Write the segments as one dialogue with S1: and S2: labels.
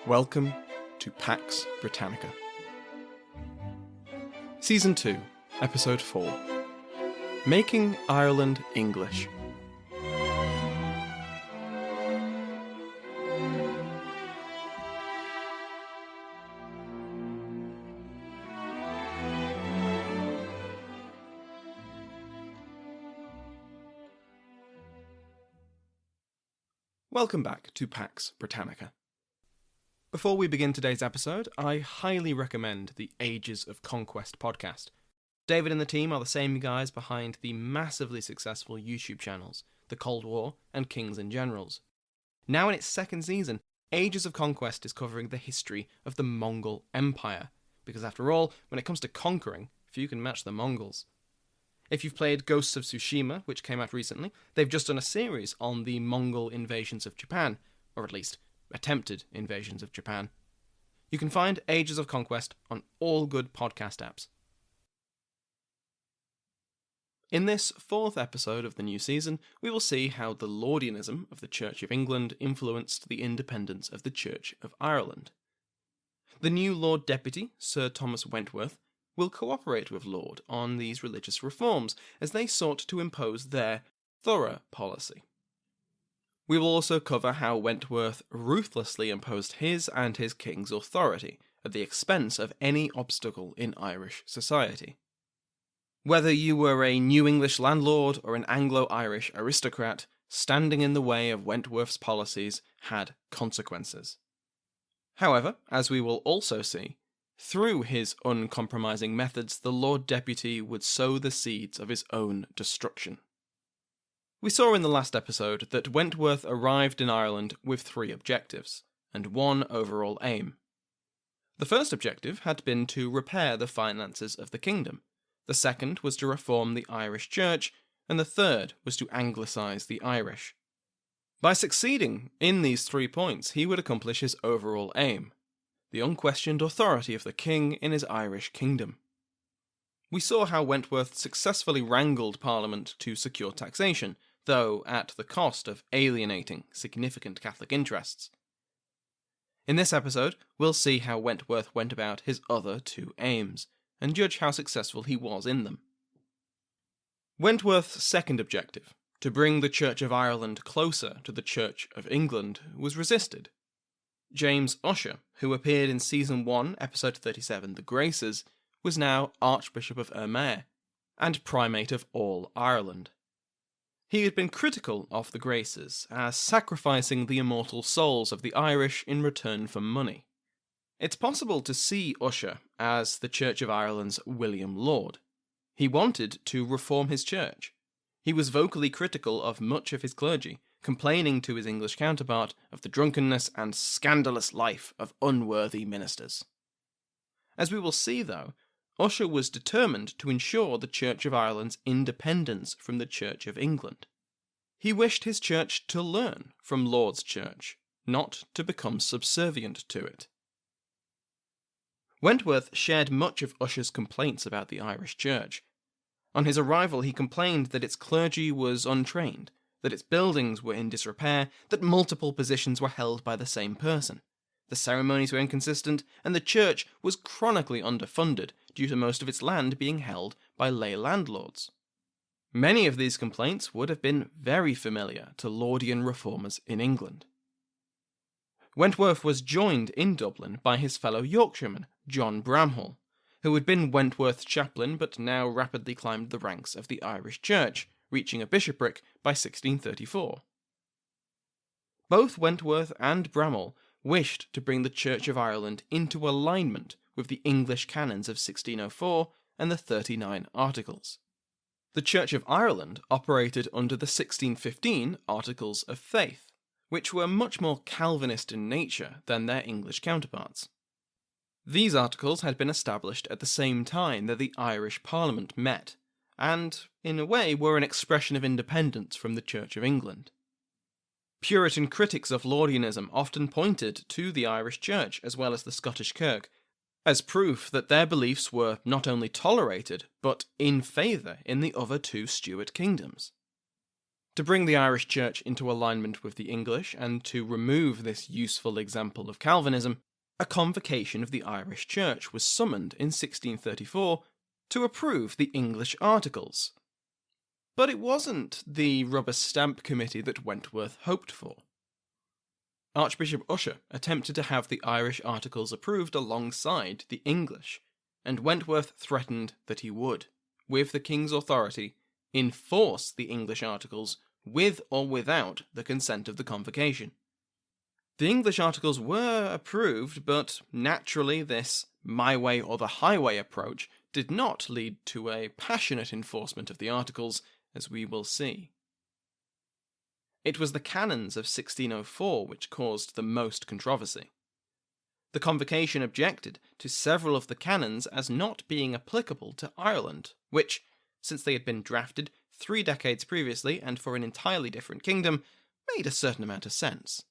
S1: Welcome to Pax Britannica. Season 2, Episode 4. Making Ireland English. Welcome back to Pax Britannica. Before we begin today's episode, I highly recommend the Ages of Conquest podcast. David and the team are the same guys behind the massively successful YouTube channels, The Cold War and Kings and Generals. Now in its second season, Ages of Conquest is covering the history of the Mongol Empire, because after all, when it comes to conquering, few can match the Mongols. If you've played Ghosts of Tsushima, which came out recently, they've just done a series on the Mongol invasions of Japan, or at least attempted invasions of Japan. You can find Ages of Conquest on all good podcast apps. In this fourth episode of the new season, we will see how the Laudianism of the Church of England influenced the independence of the Church of Ireland. The new Lord Deputy, Sir Thomas Wentworth, will cooperate with Laud on these religious reforms as they sought to impose their thorough policy. We will also cover how Wentworth ruthlessly imposed his and his king's authority at the expense of any obstacle in Irish society. Whether you were a New English landlord or an Anglo-Irish aristocrat, standing in the way of Wentworth's policies had consequences. However, as we will also see, through his uncompromising methods, the Lord Deputy would sow the seeds of his own destruction. We saw in the last episode that Wentworth arrived in Ireland with 3 objectives, and 1 overall aim. The first objective had been to repair the finances of the kingdom, the second was to reform the Irish Church, and the third was to Anglicise the Irish. By succeeding in these 3 points, he would accomplish his overall aim, the unquestioned authority of the king in his Irish kingdom. We saw how Wentworth successfully wrangled Parliament to secure taxation, though at the cost of alienating significant Catholic interests. In this episode, we'll see how Wentworth went about his other 2 aims, and judge how successful he was in them. Wentworth's second objective, to bring the Church of Ireland closer to the Church of England, was resisted. James Usher, who appeared in Season 1, Episode 37, The Graces, was now Archbishop of Ohlmeyer, and Primate of all Ireland. He had been critical of the Graces as sacrificing the immortal souls of the Irish in return for money. It's possible to see Usher as the Church of Ireland's William Laud. He wanted to reform his church. He was vocally critical of much of his clergy, complaining to his English counterpart of the drunkenness and scandalous life of unworthy ministers. As we will see, though, Usher was determined to ensure the Church of Ireland's independence from the Church of England. He wished his church to learn from Laud's church, not to become subservient to it. Wentworth shared much of Usher's complaints about the Irish Church. On his arrival, he complained that its clergy was untrained, that its buildings were in disrepair, that multiple positions were held by the same person. The ceremonies were inconsistent, and the church was chronically underfunded due to most of its land being held by lay landlords. Many of these complaints would have been very familiar to Laudian reformers in England. Wentworth was joined in Dublin by his fellow Yorkshireman, John Bramhall, who had been Wentworth's chaplain but now rapidly climbed the ranks of the Irish Church, reaching a bishopric by 1634. Both Wentworth and Bramhall wished to bring the Church of Ireland into alignment with the English canons of 1604 and the 39 Articles. The Church of Ireland operated under the 1615 Articles of Faith, which were much more Calvinist in nature than their English counterparts. These articles had been established at the same time that the Irish Parliament met, and, in a way, were an expression of independence from the Church of England. Puritan critics of Laudianism often pointed to the Irish Church, as well as the Scottish Kirk, as proof that their beliefs were not only tolerated, but in favour in the other 2 Stuart kingdoms. To bring the Irish Church into alignment with the English and to remove this useful example of Calvinism, a convocation of the Irish Church was summoned in 1634 to approve the English Articles. But it wasn't the rubber stamp committee that Wentworth hoped for. Archbishop Usher attempted to have the Irish Articles approved alongside the English, and Wentworth threatened that he would, with the king's authority, enforce the English Articles with or without the consent of the convocation. The English Articles were approved, but naturally this my way or the highway approach did not lead to a passionate enforcement of the Articles, as we will see. It was the canons of 1604 which caused the most controversy. The convocation objected to several of the canons as not being applicable to Ireland, which, since they had been drafted 3 decades previously and for an entirely different kingdom, made a certain amount of sense.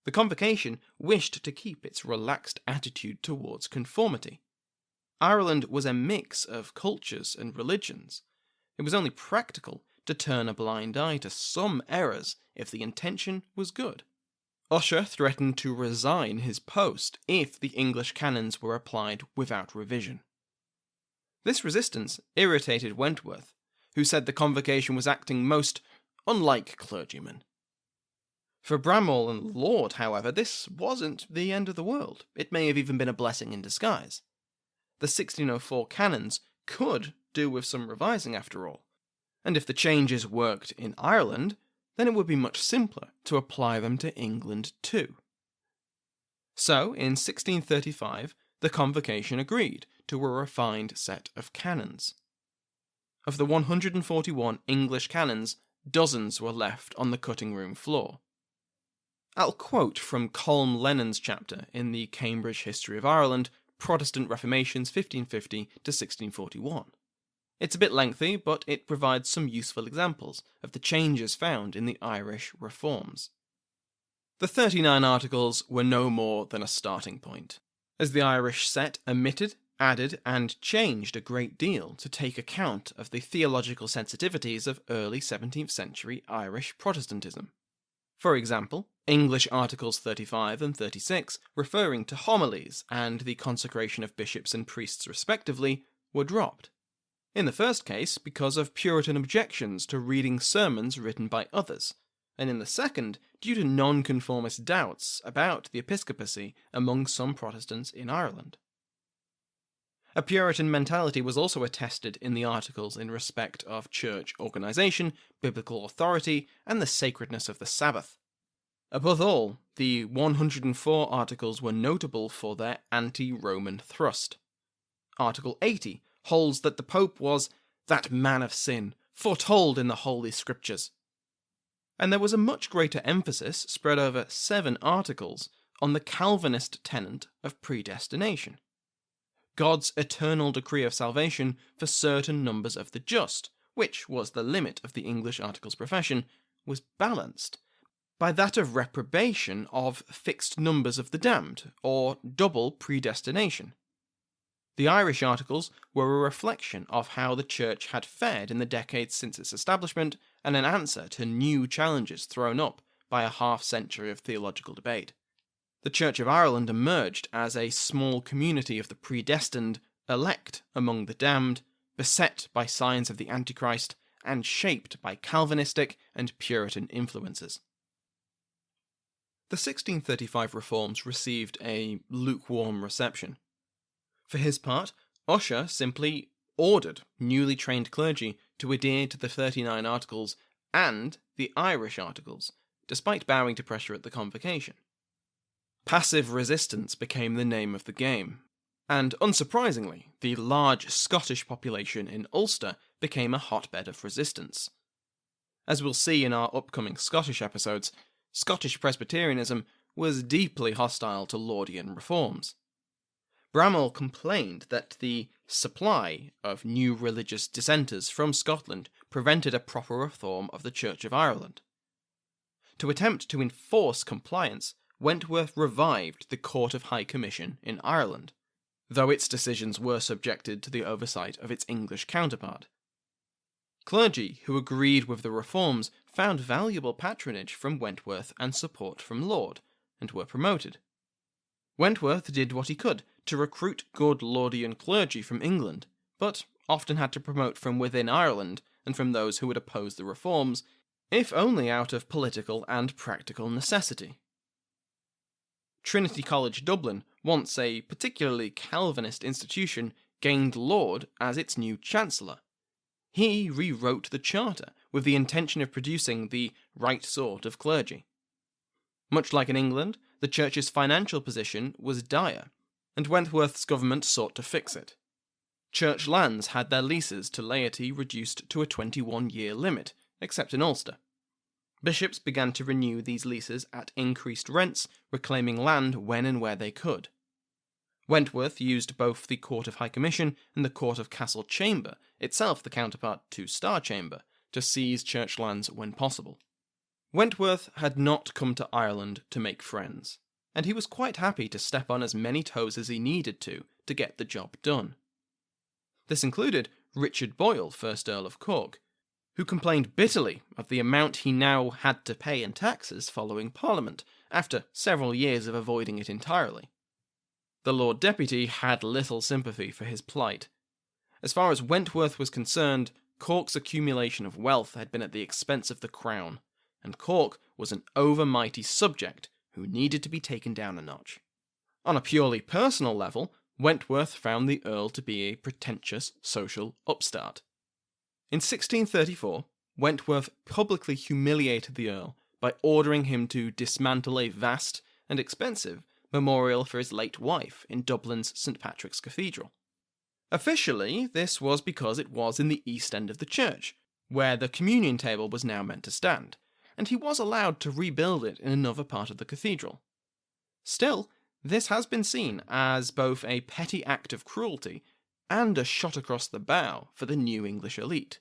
S1: The convocation wished to keep its relaxed attitude towards conformity. Ireland was a mix of cultures and religions. It was only practical to turn a blind eye to some errors if the intention was good. Usher threatened to resign his post if the English canons were applied without revision. This resistance irritated Wentworth, who said the convocation was acting most unlike clergymen. For Bramall and Laud, however, this wasn't the end of the world. It may have even been a blessing in disguise. The 1604 canons could do with some revising after all, and if the changes worked in Ireland, then it would be much simpler to apply them to England too. So, in 1635, the convocation agreed to a refined set of canons. Of the 141 English canons, dozens were left on the cutting room floor. I'll quote from Colm Lennon's chapter in the Cambridge History of Ireland, Protestant Reformations 1550 to 1641. It's a bit lengthy, but it provides some useful examples of the changes found in the Irish reforms. The 39 Articles were no more than a starting point, as the Irish set omitted, added, and changed a great deal to take account of the theological sensitivities of early 17th century Irish Protestantism. For example, English Articles 35 and 36, referring to homilies and the consecration of bishops and priests respectively, were dropped. In the first case, because of Puritan objections to reading sermons written by others, and in the second, due to nonconformist doubts about the episcopacy among some Protestants in Ireland. A Puritan mentality was also attested in the Articles in respect of church organisation, biblical authority, and the sacredness of the Sabbath. Above all, the 104 Articles were notable for their anti-Roman thrust. Article 80 holds that the Pope was that man of sin, foretold in the Holy Scriptures. And there was a much greater emphasis, spread over 7 articles, on the Calvinist tenet of predestination. God's eternal decree of salvation for certain numbers of the just, which was the limit of the English Articles profession, was balanced by that of reprobation of fixed numbers of the damned, or double predestination. The Irish Articles were a reflection of how the Church had fared in the decades since its establishment and an answer to new challenges thrown up by a half-century of theological debate. The Church of Ireland emerged as a small community of the predestined, elect among the damned, beset by signs of the Antichrist, and shaped by Calvinistic and Puritan influences. The 1635 reforms received a lukewarm reception. For his part, Usher simply ordered newly trained clergy to adhere to the 39 Articles and the Irish Articles, despite bowing to pressure at the convocation. Passive resistance became the name of the game, and unsurprisingly, the large Scottish population in Ulster became a hotbed of resistance. As we'll see in our upcoming Scottish episodes, Scottish Presbyterianism was deeply hostile to Laudian reforms. Bramall complained that the supply of new religious dissenters from Scotland prevented a proper reform of the Church of Ireland. To attempt to enforce compliance, Wentworth revived the Court of High Commission in Ireland, though its decisions were subjected to the oversight of its English counterpart. Clergy who agreed with the reforms found valuable patronage from Wentworth and support from Laud, and were promoted. Wentworth did what he could to recruit good Laudian clergy from England, but often had to promote from within Ireland and from those who would oppose the reforms, if only out of political and practical necessity. Trinity College Dublin, once a particularly Calvinist institution, gained Laud as its new chancellor. He rewrote the charter with the intention of producing the right sort of clergy. Much like in England, the church's financial position was dire, and Wentworth's government sought to fix it. Church lands had their leases to laity reduced to a 21-year limit, except in Ulster. Bishops began to renew these leases at increased rents, reclaiming land when and where they could. Wentworth used both the Court of High Commission and the Court of Castle Chamber, itself the counterpart to Star Chamber, to seize church lands when possible. Wentworth had not come to Ireland to make friends, and he was quite happy to step on as many toes as he needed to get the job done. This included Richard Boyle, 1st Earl of Cork, who complained bitterly of the amount he now had to pay in taxes following Parliament, after several years of avoiding it entirely. The Lord Deputy had little sympathy for his plight. As far as Wentworth was concerned, Cork's accumulation of wealth had been at the expense of the crown, and Cork was an overmighty subject who needed to be taken down a notch. On a purely personal level, Wentworth found the Earl to be a pretentious social upstart. In 1634, Wentworth publicly humiliated the Earl by ordering him to dismantle a vast and expensive memorial for his late wife in Dublin's St. Patrick's Cathedral. Officially, this was because it was in the east end of the church, where the communion table was now meant to stand, and he was allowed to rebuild it in another part of the cathedral. Still, this has been seen as both a petty act of cruelty and a shot across the bow for the new English elite.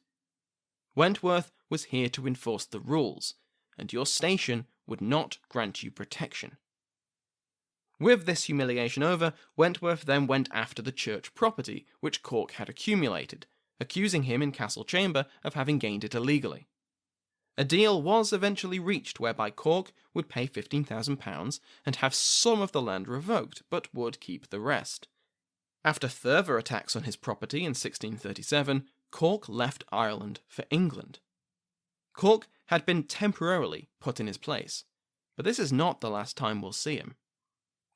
S1: Wentworth was here to enforce the rules, and your station would not grant you protection. With this humiliation over, Wentworth then went after the church property which Cork had accumulated, accusing him in Castle Chamber of having gained it illegally. A deal was eventually reached whereby Cork would pay £15,000 and have some of the land revoked, but would keep the rest. After further attacks on his property in 1637, Cork left Ireland for England. Cork had been temporarily put in his place, but this is not the last time we'll see him.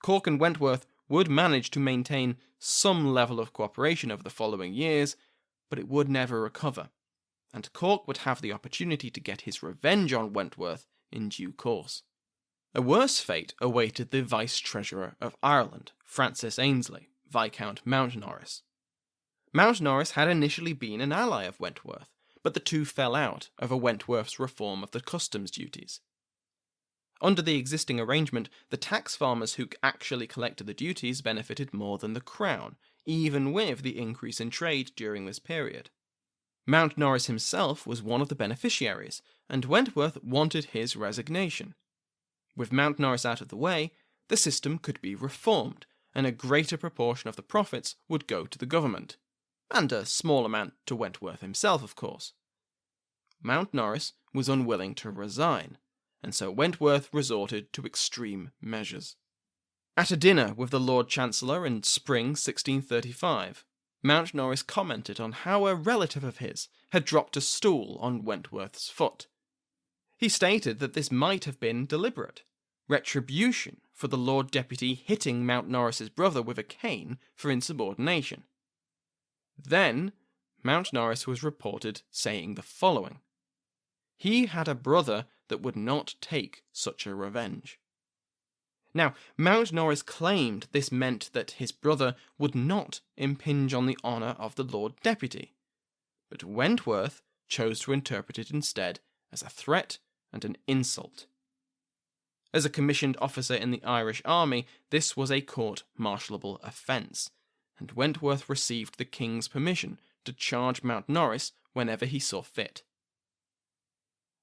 S1: Cork and Wentworth would manage to maintain some level of cooperation over the following years, but it would never recover, and Cork would have the opportunity to get his revenge on Wentworth in due course. A worse fate awaited the Vice-Treasurer of Ireland, Francis Ainsley, Viscount Mountnorris. Mountnorris had initially been an ally of Wentworth, but the two fell out over Wentworth's reform of the customs duties. Under the existing arrangement, the tax farmers who actually collected the duties benefited more than the Crown, even with the increase in trade during this period. Mountnorris himself was one of the beneficiaries, and Wentworth wanted his resignation. With Mountnorris out of the way, the system could be reformed, and a greater proportion of the profits would go to the government, and a small amount to Wentworth himself, of course. Mountnorris was unwilling to resign, and so Wentworth resorted to extreme measures. At a dinner with the Lord Chancellor in spring 1635, Mountnorris commented on how a relative of his had dropped a stool on Wentworth's foot. He stated that this might have been deliberate, retribution for the Lord Deputy hitting Mountnorris's brother with a cane for insubordination. Then, Mountnorris was reported saying the following: "He had a brother that would not take such a revenge." Now, Mountnorris claimed this meant that his brother would not impinge on the honour of the Lord Deputy, but Wentworth chose to interpret it instead as a threat and an insult. As a commissioned officer in the Irish army, this was a court-martialable offence, and Wentworth received the King's permission to charge Mountnorris whenever he saw fit.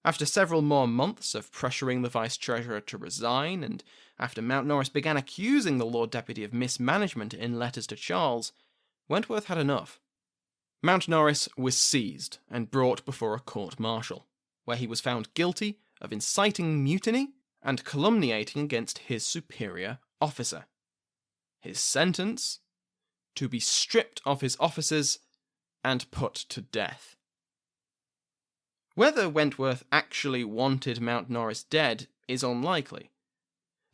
S1: After several more months of pressuring the Vice-Treasurer to resign, and after Mountnorris began accusing the Lord Deputy of mismanagement in letters to Charles, Wentworth had enough. Mount Norris was seized and brought before a court-martial, where he was found guilty of inciting mutiny and calumniating against his superior officer. His sentence? To be stripped of his offices and put to death. Whether Wentworth actually wanted Mount Norris dead is unlikely.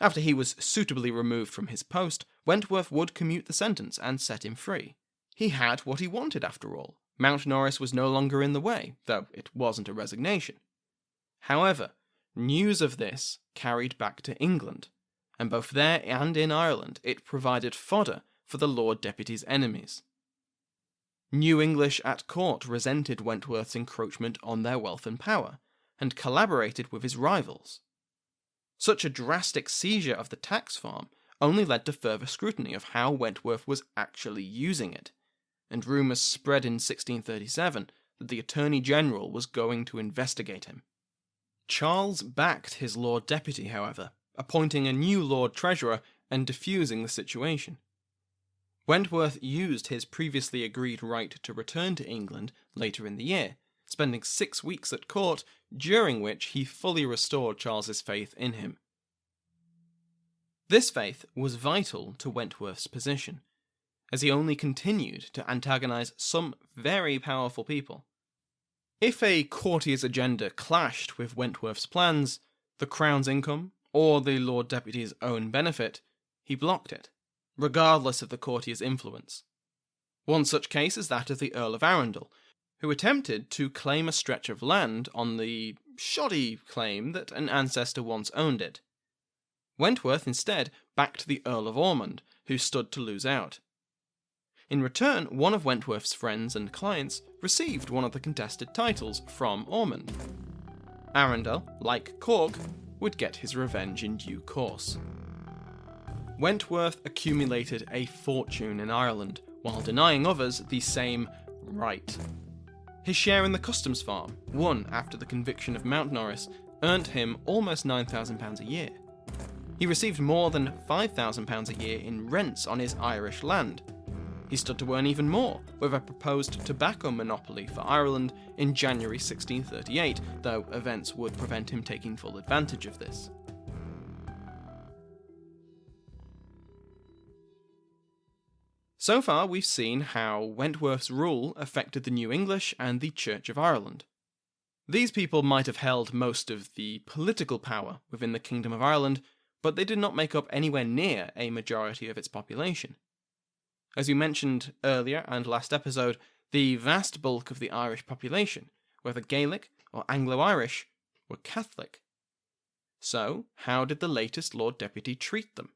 S1: After he was suitably removed from his post, Wentworth would commute the sentence and set him free. He had what he wanted after all. Mount Norris was no longer in the way, though it wasn't a resignation. However, news of this carried back to England, and both there and in Ireland it provided fodder for the Lord Deputy's enemies. New English at court resented Wentworth's encroachment on their wealth and power, and collaborated with his rivals. Such a drastic seizure of the tax farm only led to further scrutiny of how Wentworth was actually using it, and rumours spread in 1637 that the Attorney General was going to investigate him. Charles backed his Lord Deputy, however, appointing a new Lord Treasurer and diffusing the situation. Wentworth used his previously agreed right to return to England later in the year, spending 6 weeks at court, during which he fully restored Charles's faith in him. This faith was vital to Wentworth's position, as he only continued to antagonise some very powerful people. If a courtier's agenda clashed with Wentworth's plans, the Crown's income, or the Lord Deputy's own benefit, he blocked it, regardless of the courtier's influence. One such case is that of the Earl of Arundel, who attempted to claim a stretch of land on the shoddy claim that an ancestor once owned it. Wentworth instead backed the Earl of Ormond, who stood to lose out. In return, one of Wentworth's friends and clients received one of the contested titles from Ormond. Arundel, like Cork, would get his revenge in due course. Wentworth accumulated a fortune in Ireland, while denying others the same right. His share in the customs farm, won after the conviction of Mount Norris, earned him almost £9,000 a year. He received more than £5,000 a year in rents on his Irish land. He stood to earn even more with a proposed tobacco monopoly for Ireland in January 1638, though events would prevent him taking full advantage of this. So far, we've seen how Wentworth's rule affected the New English and the Church of Ireland. These people might have held most of the political power within the Kingdom of Ireland, but they did not make up anywhere near a majority of its population. As we mentioned earlier and last episode, the vast bulk of the Irish population, whether Gaelic or Anglo-Irish, were Catholic. So, how did the latest Lord Deputy treat them?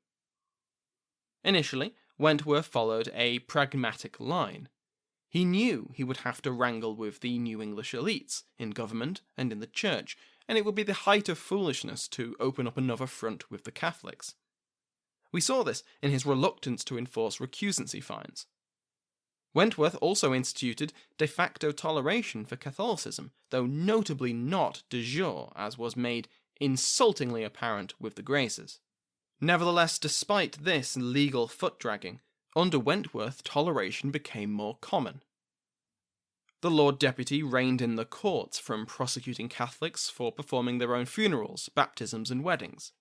S1: Initially, Wentworth followed a pragmatic line. He knew he would have to wrangle with the New English elites in government and in the church, and it would be the height of foolishness to open up another front with the Catholics. We saw this in his reluctance to enforce recusancy fines. Wentworth also instituted de facto toleration for Catholicism, though notably not de jure, as was made insultingly apparent with the Graces. Nevertheless, despite this legal foot-dragging, under Wentworth toleration became more common. The Lord Deputy reigned in the courts from prosecuting Catholics for performing their own funerals, baptisms and weddings.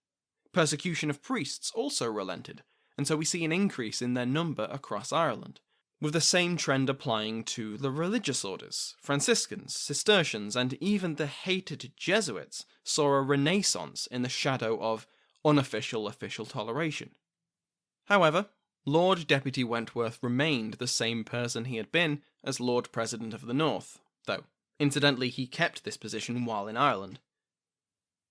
S1: Persecution of priests also relented, and so we see an increase in their number across Ireland, with the same trend applying to the religious orders. Franciscans, Cistercians, and even the hated Jesuits saw a renaissance in the shadow of unofficial official toleration. However, Lord Deputy Wentworth remained the same person he had been as Lord President of the North, though, incidentally, he kept this position while in Ireland.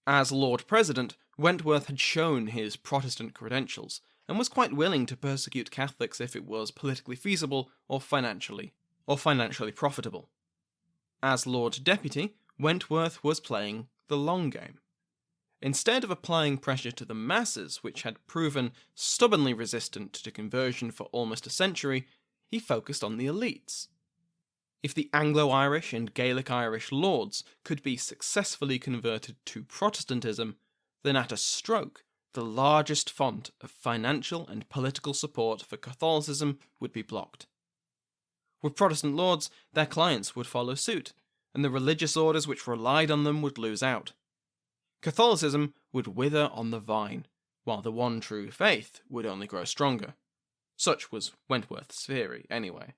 S1: As Lord President, Wentworth had shown his Protestant credentials, and was quite willing to persecute Catholics if it was politically feasible or financially profitable. As Lord Deputy, Wentworth was playing the long game. Instead of applying pressure to the masses, which had proven stubbornly resistant to conversion for almost a century, he focused on the elites. If the Anglo-Irish and Gaelic-Irish lords could be successfully converted to Protestantism, then at a stroke, the largest font of financial and political support for Catholicism would be blocked. With Protestant lords, their clients would follow suit, and the religious orders which relied on them would lose out. Catholicism would wither on the vine, while the one true faith would only grow stronger. Such was Wentworth's theory, anyway.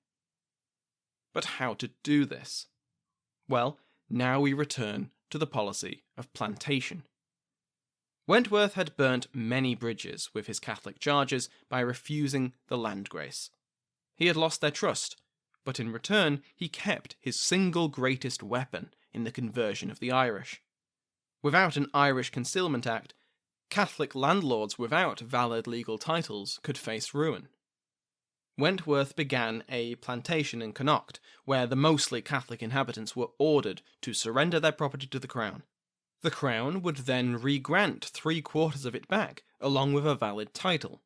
S1: But how to do this? Well, now we return to the policy of plantation. Wentworth had burnt many bridges with his Catholic charges by refusing the land grace. He had lost their trust, but in return he kept his single greatest weapon in the conversion of the Irish. Without an Irish Concealment Act, Catholic landlords without valid legal titles could face ruin. Wentworth began a plantation in Connaught, where the mostly Catholic inhabitants were ordered to surrender their property to the Crown. The Crown would then re-grant 3/4 of it back, along with a valid title.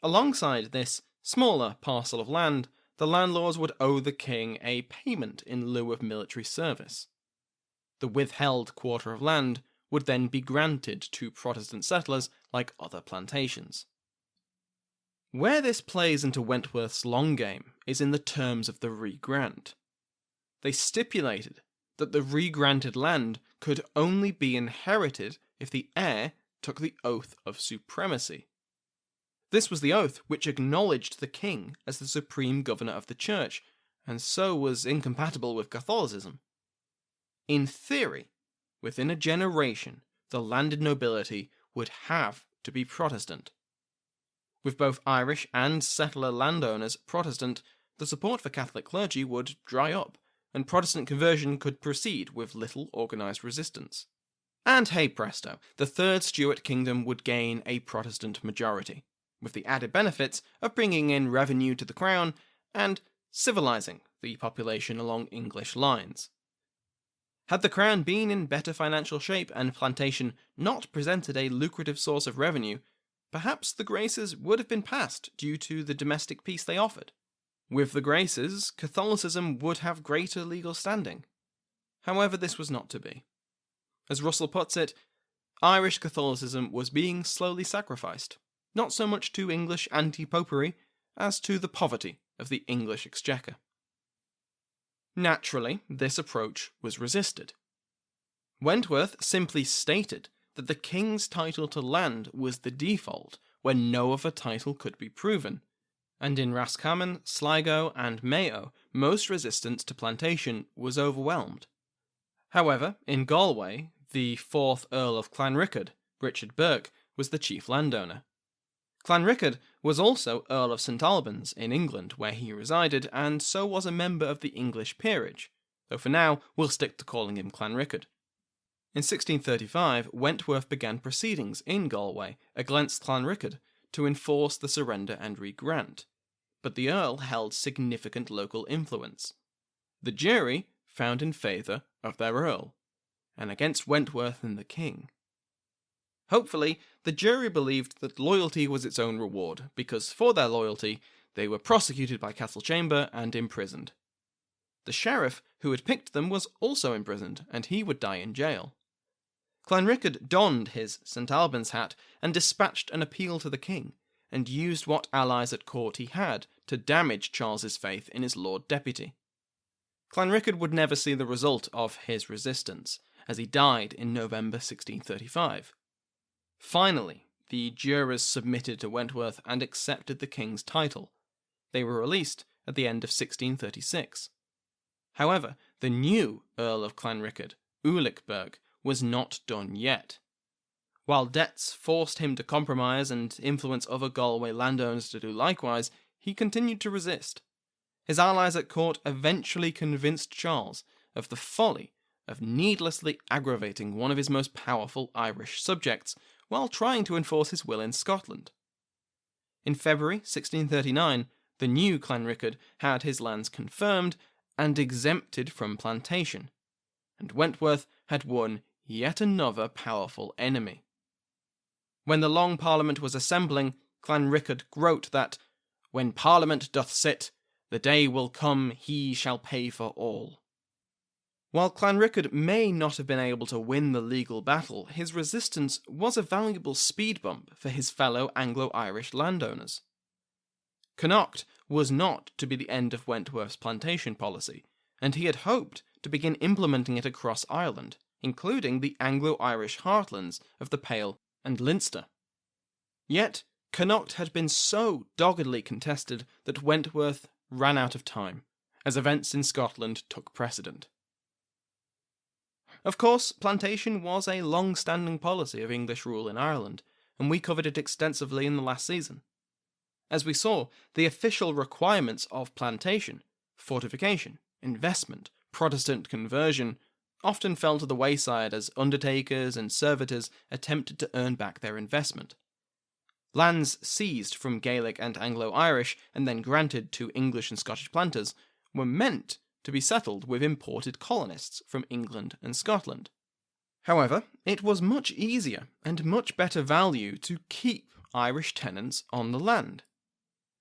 S1: Alongside this smaller parcel of land, the landlords would owe the king a payment in lieu of military service. The withheld quarter of land would then be granted to Protestant settlers like other plantations. Where this plays into Wentworth's long game is in the terms of the re-grant. They stipulated that the re-granted land could only be inherited if the heir took the oath of supremacy. This was the oath which acknowledged the king as the supreme governor of the church, and so was incompatible with Catholicism. In theory, within a generation, the landed nobility would have to be Protestant. With both Irish and settler landowners Protestant, the support for Catholic clergy would dry up, and Protestant conversion could proceed with little organised resistance. And hey presto, the Third Stuart Kingdom would gain a Protestant majority, with the added benefits of bringing in revenue to the crown and civilising the population along English lines. Had the crown been in better financial shape and plantation not presented a lucrative source of revenue, perhaps the Graces would have been passed due to the domestic peace they offered. With the Graces, Catholicism would have greater legal standing. However, this was not to be. As Russell puts it, Irish Catholicism was being slowly sacrificed, not so much to English anti-popery as to the poverty of the English exchequer. Naturally, this approach was resisted. Wentworth simply stated that the king's title to land was the default when no other title could be proven, and in Roscommon, Sligo, and Mayo, most resistance to plantation was overwhelmed. However, in Galway, the 4th Earl of Clanrickard, Richard Burke, was the chief landowner. Clanrickard was also Earl of St Albans in England, where he resided, and so was a member of the English peerage, though for now we'll stick to calling him Clanrickard. In 1635, Wentworth began proceedings in Galway against Clanrickard to enforce the surrender and re-grant, but the Earl held significant local influence. The jury found in favour of their Earl, and against Wentworth and the king. Hopefully, the jury believed that loyalty was its own reward, because for their loyalty, they were prosecuted by Castle Chamber and imprisoned. The sheriff who had picked them was also imprisoned, and he would die in jail. Clanrickard donned his St Albans hat and dispatched an appeal to the king, and used what allies at court he had to damage Charles's faith in his Lord Deputy. Clanrickard would never see the result of his resistance, as he died in November 1635. Finally, the jurors submitted to Wentworth and accepted the king's title. They were released at the end of 1636. However, the new Earl of Clanrickard, Ulick Burke, was not done yet. While debts forced him to compromise and influence other Galway landowners to do likewise, he continued to resist. His allies at court eventually convinced Charles of the folly of needlessly aggravating one of his most powerful Irish subjects while trying to enforce his will in Scotland. In February 1639, the new Clanrickard had his lands confirmed and exempted from plantation, and Wentworth had won yet another powerful enemy. When the Long Parliament was assembling, Clanrickard wrote that, "When Parliament doth sit, the day will come he shall pay for all." While Clanrickard may not have been able to win the legal battle, his resistance was a valuable speed bump for his fellow Anglo-Irish landowners. Connaught was not to be the end of Wentworth's plantation policy, and he had hoped to begin implementing it across Ireland, including the Anglo-Irish heartlands of the Pale and Leinster. Yet, Connaught had been so doggedly contested that Wentworth ran out of time, as events in Scotland took precedent. Of course, plantation was a long-standing policy of English rule in Ireland, and we covered it extensively in the last season. As we saw, the official requirements of plantation, fortification, investment, Protestant conversion, often fell to the wayside as undertakers and servitors attempted to earn back their investment. Lands seized from Gaelic and Anglo-Irish and then granted to English and Scottish planters were meant to be settled with imported colonists from England and Scotland. However, it was much easier and much better value to keep Irish tenants on the land.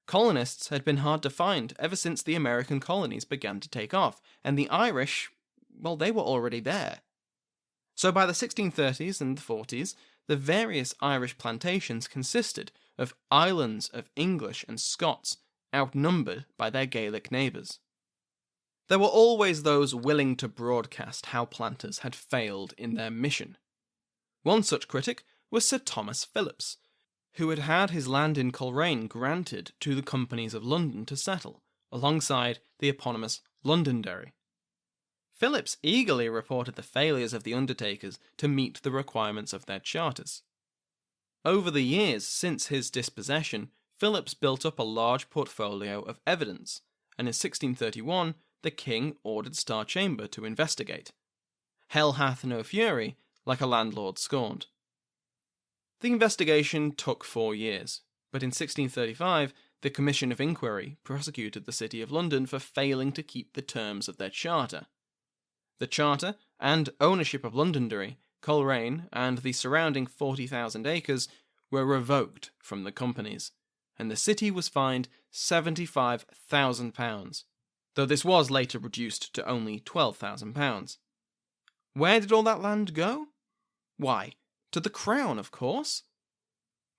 S1: Colonists had been hard to find ever since the American colonies began to take off, and the Irish, well, they were already there. So by the 1630s and the 40s, the various Irish plantations consisted of islands of English and Scots, outnumbered by their Gaelic neighbours. There were always those willing to broadcast how planters had failed in their mission. One such critic was Sir Thomas Phillips, who had had his land in Coleraine granted to the companies of London to settle, alongside the eponymous Londonderry. Phillips eagerly reported the failures of the undertakers to meet the requirements of their charters. Over the years since his dispossession, Phillips built up a large portfolio of evidence, and in 1631 the king ordered Star Chamber to investigate. Hell hath no fury, like a landlord scorned. The investigation took 4 years, but in 1635 the Commission of Inquiry prosecuted the City of London for failing to keep the terms of their charter. The charter and ownership of Londonderry, Coleraine, and the surrounding 40,000 acres were revoked from the companies, and the city was fined £75,000, though this was later reduced to only £12,000. Where did all that land go? Why, to the Crown, of course.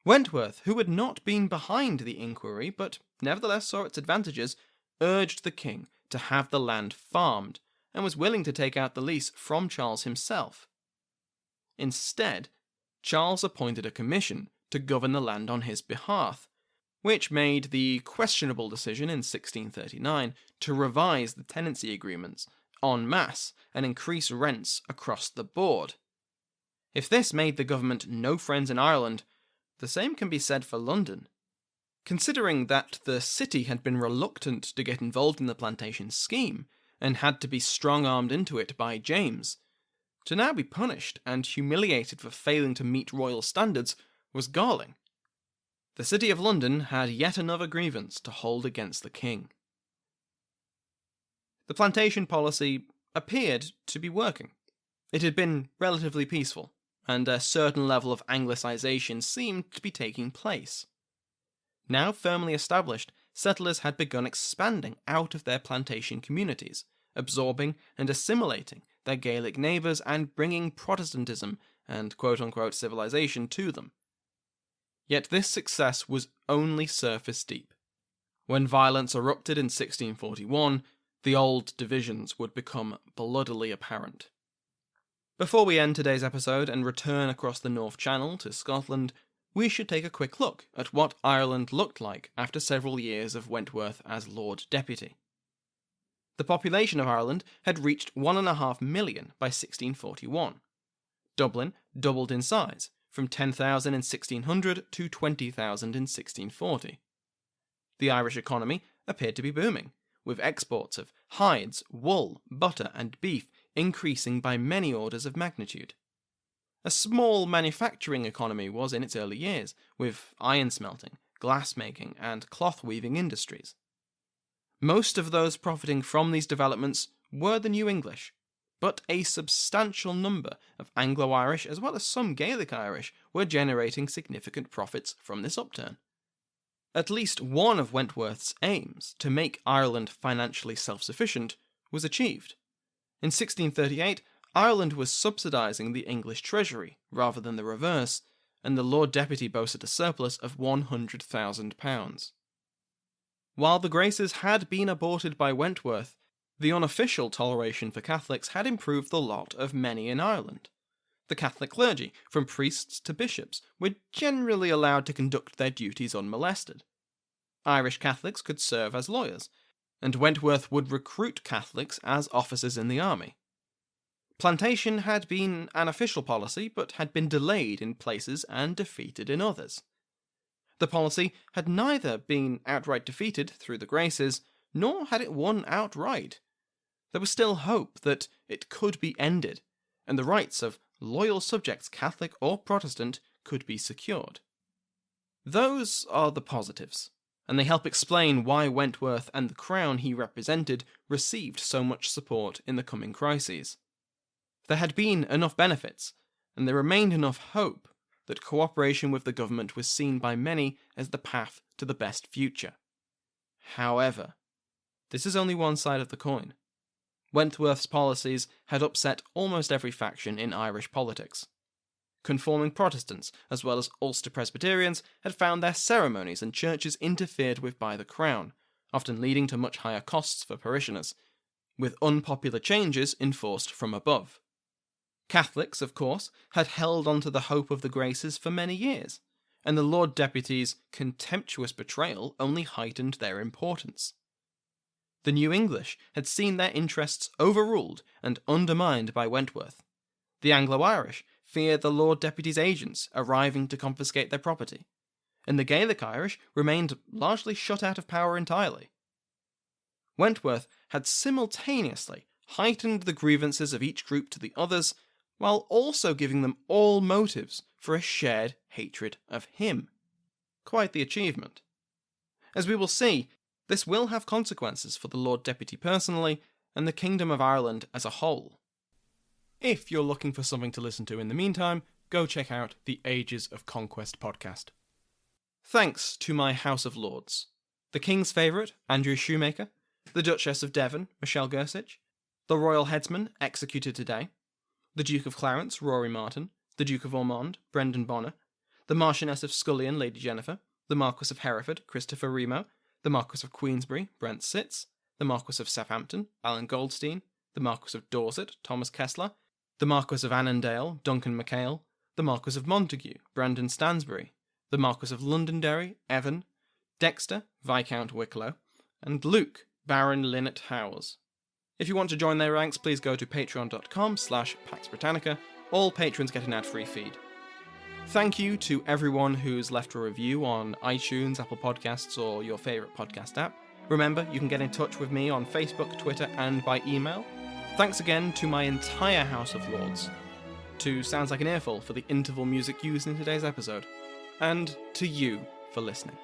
S1: Wentworth, who had not been behind the inquiry, but nevertheless saw its advantages, urged the king to have the land farmed, and was willing to take out the lease from Charles himself. Instead, Charles appointed a commission to govern the land on his behalf, which made the questionable decision in 1639 to revise the tenancy agreements en masse and increase rents across the board. If this made the government no friends in Ireland, the same can be said for London. Considering that the city had been reluctant to get involved in the plantation scheme, and had to be strong-armed into it by James, to now be punished and humiliated for failing to meet royal standards was galling. The City of London had yet another grievance to hold against the king. The plantation policy appeared to be working. It had been relatively peaceful, and a certain level of Anglicisation seemed to be taking place. Now firmly established, settlers had begun expanding out of their plantation communities, absorbing and assimilating their Gaelic neighbours and bringing Protestantism and quote-unquote civilization to them. Yet this success was only surface deep. When violence erupted in 1641, the old divisions would become bloodily apparent. Before we end today's episode and return across the North Channel to Scotland, we should take a quick look at what Ireland looked like after several years of Wentworth as Lord Deputy. The population of Ireland had reached 1.5 million by 1641. Dublin doubled in size, from 10,000 in 1600 to 20,000 in 1640. The Irish economy appeared to be booming, with exports of hides, wool, butter and beef increasing by many orders of magnitude. A small manufacturing economy was in its early years, with iron smelting, glass making and cloth weaving industries. Most of those profiting from these developments were the New English, but a substantial number of Anglo-Irish as well as some Gaelic Irish were generating significant profits from this upturn. At least one of Wentworth's aims, to make Ireland financially self-sufficient, was achieved. In 1638, Ireland was subsidising the English treasury, rather than the reverse, and the Lord Deputy boasted a surplus of £100,000. While the Graces had been aborted by Wentworth, the unofficial toleration for Catholics had improved the lot of many in Ireland. The Catholic clergy, from priests to bishops, were generally allowed to conduct their duties unmolested. Irish Catholics could serve as lawyers, and Wentworth would recruit Catholics as officers in the army. Plantation had been an official policy, but had been delayed in places and defeated in others. The policy had neither been outright defeated through the Graces, nor had it won outright. There was still hope that it could be ended, and the rights of loyal subjects, Catholic or Protestant, could be secured. Those are the positives, and they help explain why Wentworth and the crown he represented received so much support in the coming crises. There had been enough benefits, and there remained enough hope that cooperation with the government was seen by many as the path to the best future. However, this is only one side of the coin. Wentworth's policies had upset almost every faction in Irish politics. Conforming Protestants, as well as Ulster Presbyterians, had found their ceremonies and churches interfered with by the crown, often leading to much higher costs for parishioners, with unpopular changes enforced from above. Catholics, of course, had held on to the hope of the Graces for many years, and the Lord Deputy's contemptuous betrayal only heightened their importance. The New English had seen their interests overruled and undermined by Wentworth. The Anglo-Irish feared the Lord Deputy's agents arriving to confiscate their property, and the Gaelic Irish remained largely shut out of power entirely. Wentworth had simultaneously heightened the grievances of each group to the others, while also giving them all motives for a shared hatred of him. Quite the achievement. As we will see, this will have consequences for the Lord Deputy personally, and the Kingdom of Ireland as a whole. If you're looking for something to listen to in the meantime, go check out the Ages of Conquest podcast. Thanks to my House of Lords. The King's favourite, Andrew Shoemaker, the Duchess of Devon, Michelle Gersich, the Royal Headsman, executed today, the Duke of Clarence, Rory Martin, the Duke of Ormond, Brendan Bonner, the Marchioness of Scullion, Lady Jennifer, the Marquess of Hereford, Christopher Remo, the Marquess of Queensberry, Brent Sitz, the Marquess of Southampton, Alan Goldstein, the Marquess of Dorset, Thomas Kessler, the Marquess of Annandale, Duncan MacHale, the Marquess of Montague, Brandon Stansbury, the Marquess of Londonderry, Evan, Dexter, Viscount Wicklow, and Luke, Baron Linnet Howes. If you want to join their ranks, please go to patreon.com/Pax Britannica. All patrons get an ad-free feed. Thank you to everyone who's left a review on iTunes, Apple Podcasts, or your favourite podcast app. Remember, you can get in touch with me on Facebook, Twitter, and by email. Thanks again to my entire House of Lords, to Sounds Like an Earful for the interval music used in today's episode, and to you for listening.